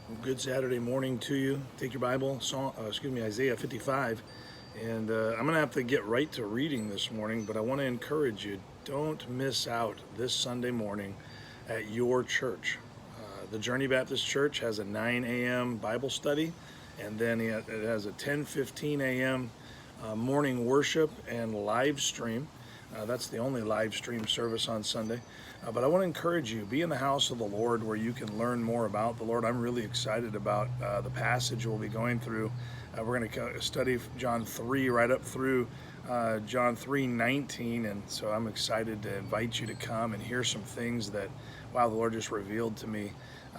Well, good Saturday morning to you. Take your Bible, Isaiah 55, and I'm going to have to get right to reading this morning, but I want to encourage you, don't miss out this Sunday morning at your church. The Journey Baptist Church has a 9 a.m. Bible study, and then it has a 10:15 a.m. Morning worship and live stream. That's the only live stream service on Sunday. But I want to encourage you, be in the house of the Lord where you can learn more about the Lord. I'm really excited about the passage we'll be going through. We're going to study John 3 right up through John 3:19. And so I'm excited to invite you to come and hear some things that, wow, the Lord just revealed to me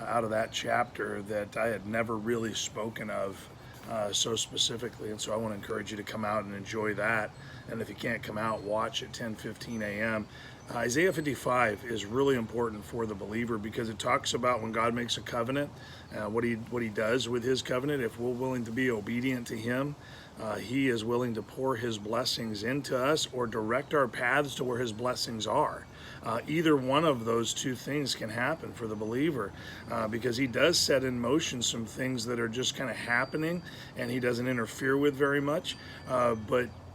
out of that chapter that I had never really spoken of so specifically. And so I want to encourage you to come out and enjoy that. And if you can't come out, watch at 10:15 a.m. Isaiah 55 is really important for the believer because it talks about when God makes a covenant, what he does with his covenant. If we're willing to be obedient to him, he is willing to pour his blessings into us or direct our paths to where his blessings are. Either one of those two things can happen for the believer because he does set in motion some things that are just kind of happening and he doesn't interfere with very much.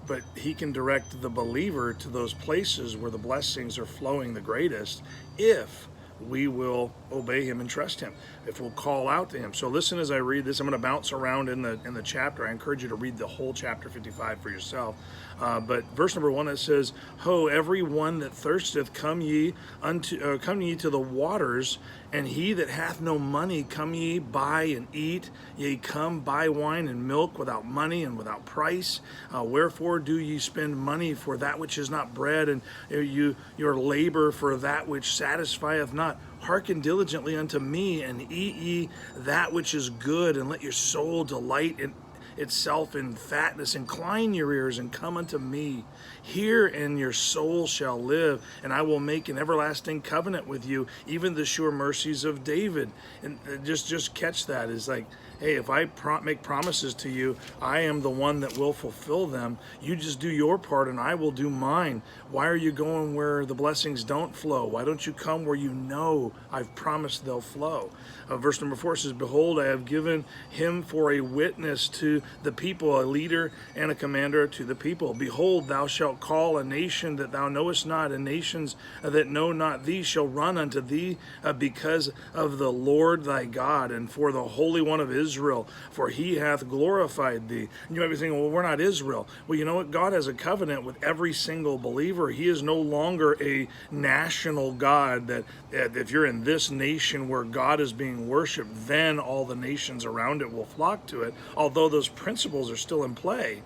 But he can direct the believer to those places where the blessings are flowing the greatest if we will obey him and trust him, if we'll call out to him. So listen as I read this. I'm going to bounce around in the chapter. I encourage you to read the whole chapter 55 for yourself. But verse number 1, it says, "Ho, every one that thirsteth, come ye to the waters, and he that hath no money, come ye, buy and eat. Yea, come, buy wine and milk without money and without price. Wherefore do ye spend money for that which is not bread, and your labor for that which satisfieth not? Hearken diligently unto me, and eat ye that which is good, and let your soul delight in itself in fatness. Incline your ears and come unto me. Hear, and your soul shall live, and I will make an everlasting covenant with you, even the sure mercies of David." And just catch that. It's like, hey, if I make promises to you, I am the one that will fulfill them. You just do your part and I will do mine. Why are you going where the blessings don't flow? Why don't you come where you know I've promised they'll flow? Verse number 4 says, "Behold, I have given him for a witness to the people, a leader and a commander to the people. Behold, thou shalt call a nation that thou knowest not, and nations that know not thee shall run unto thee because of the Lord thy God, and for the Holy One of Israel, for he hath glorified thee." And you might be thinking, well, we're not Israel. Well, you know what? God has a covenant with every single believer. He is no longer a national God that if you're in this nation where God is being worshiped, then all the nations around it will flock to it, although those principles are still in play.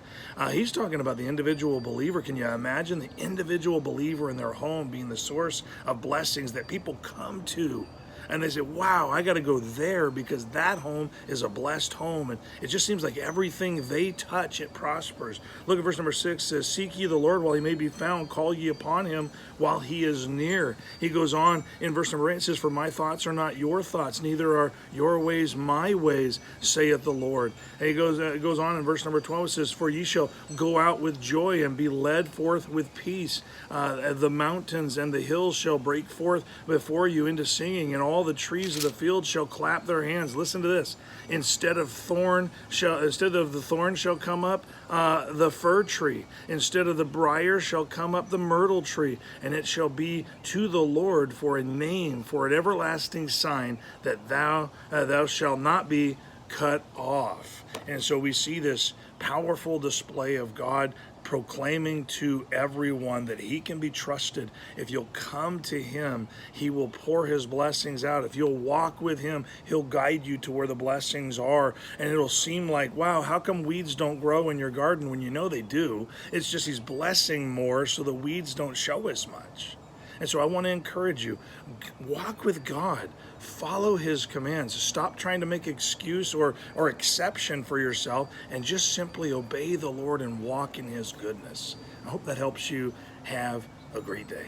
He's talking about the individual believer. Can you imagine the individual believer in their home being the source of blessings that people come to? And they say, wow, I got to go there because that home is a blessed home. And it just seems like everything they touch, it prospers. Look at verse number 6 says, "Seek ye the Lord while he may be found. Call ye upon him while he is near." He goes on in verse number 8, it says, "For my thoughts are not your thoughts, neither are your ways my ways, saith the Lord." And it goes on in verse number 12, it says, "For ye shall go out with joy and be led forth with peace. The mountains and the hills shall break forth before you into singing, and all the trees of the field shall clap their hands." Listen to this. Instead of the thorn shall come up the fir tree. Instead of the briar shall come up the myrtle tree. And it shall be to the Lord for a name, for an everlasting sign, that thou shalt not be cut off. And so we see this powerful display of God proclaiming to everyone that he can be trusted. If you'll come to him, he will pour his blessings out. If you'll walk with him, he'll guide you to where the blessings are. And it'll seem like, wow, how come weeds don't grow in your garden when you know they do? It's just he's blessing more so the weeds don't show as much. And so I want to encourage you, walk with God, follow his commands, stop trying to make excuse or exception for yourself, and just simply obey the Lord and walk in his goodness. I hope that helps you have a great day.